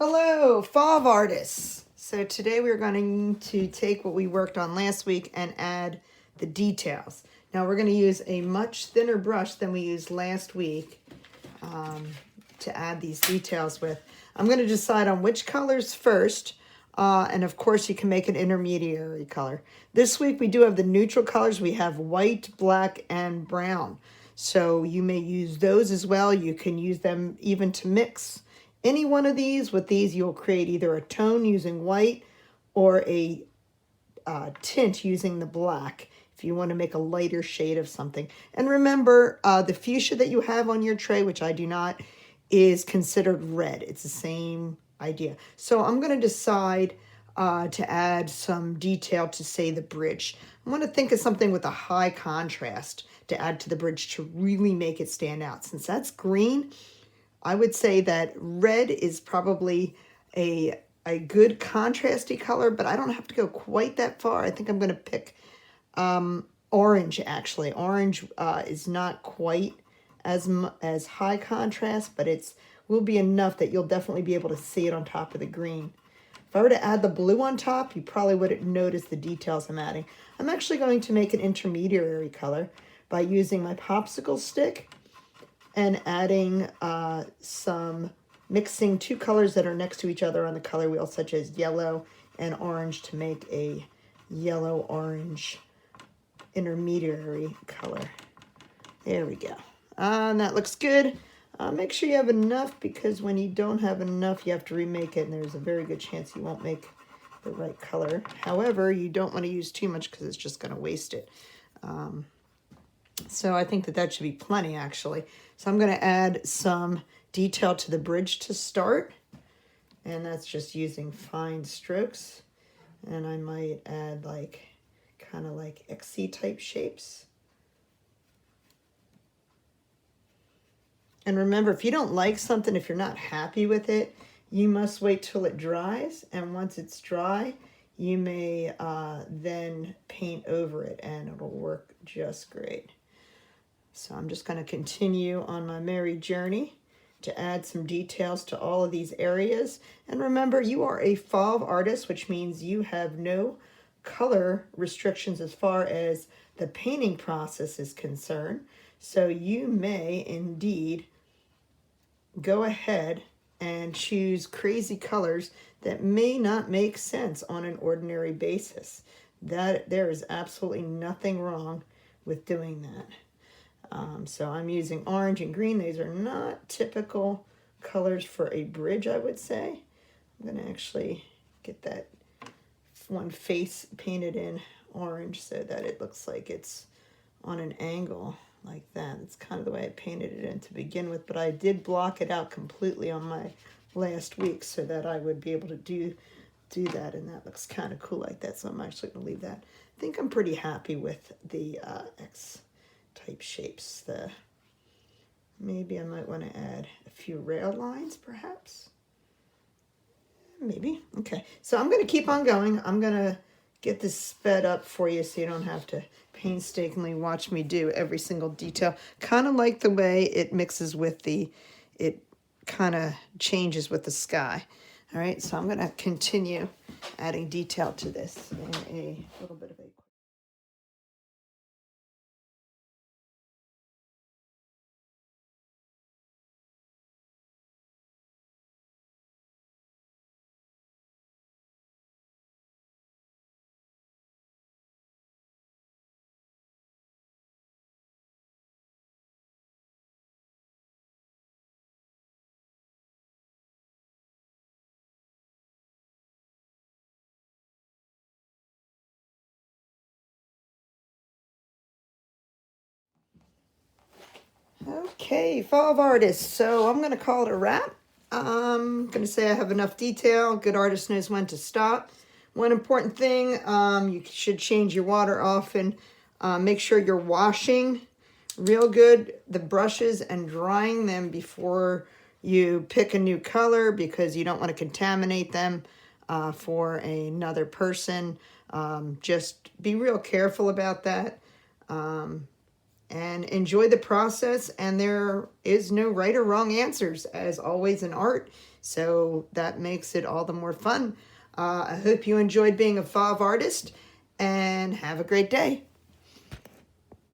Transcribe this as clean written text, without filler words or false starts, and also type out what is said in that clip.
Hello, Fauve artists. So today we're going to take what we worked on last week and add the details. Now we're going to use a much thinner brush than we used last week to add these details with. I'm going to decide on which colors first, and of course you can make an intermediary color. This week we do have the neutral colors. We have white, black, and brown. So you may use those as well. You can use them even to mix any one of these. With these, you'll create either a tone using white or a tint using the black if you want to make a lighter shade of something. And remember, the fuchsia that you have on your tray, which I do not, is considered red. It's the same idea. So I'm going to decide to add some detail to, say, the bridge. I want to think of something with a high contrast to add to the bridge to really make it stand out. Since that's green, I would say that red is probably a good contrasty color, but I don't have to go quite that far. I think I'm going to pick orange, actually. Orange is not quite as high contrast, but it's will be enough that you'll definitely be able to see it on top of the green. If I were to add the blue on top, you probably wouldn't notice the details I'm adding. I'm actually going to make an intermediary color by using my popsicle stick and adding mixing two colors that are next to each other on the color wheel, such as yellow and orange, to make a yellow-orange intermediary color. There we go. And that looks good. Make sure you have enough, because when you don't have enough, you have to remake it, and there's a very good chance you won't make the right color. However, you don't want to use too much because it's just going to waste it. So I think that should be plenty, actually. So I'm going to add some detail to the bridge to start. And that's just using fine strokes. And I might add kind of like XC type shapes. And remember, if you don't like something, if you're not happy with it, you must wait till it dries. And once it's dry, you may then paint over it, and it'll work just great. So I'm just going to continue on my merry journey to add some details to all of these areas. And remember, you are a Fauve artist, which means you have no color restrictions as far as the painting process is concerned. So you may indeed go ahead and choose crazy colors that may not make sense on an ordinary basis. There is absolutely nothing wrong with doing that. So I'm using orange and green. These are not typical colors for a bridge, I would say. I'm going to actually get that one face painted in orange so that it looks like it's on an angle like that. That's kind of the way I painted it in to begin with, but I did block it out completely on my last week so that I would be able to do that, and that looks kind of cool like that, so I'm actually going to leave that. I think I'm pretty happy with the X type shapes. Maybe I might want to add a few rail lines, perhaps. Maybe. Okay, so I'm going to keep on going. I'm going to get this sped up for you so you don't have to painstakingly watch me do every single detail. Kind of like the way it mixes with it kind of changes with the sky. All right, so I'm going to continue adding detail to this in a little bit of a... Okay, Fauve artists. So I'm going to call it a wrap. I'm going to say I have enough detail. Good artist knows when to stop. One important thing, you should change your water often. Make sure you're washing real good the brushes and drying them before you pick a new color, because you don't want to contaminate them for another person. Just be real careful about that. And enjoy the process. And there is no right or wrong answers. As always in art, So that makes it all the more fun. I hope you enjoyed being a Fauve artist, and have a great day.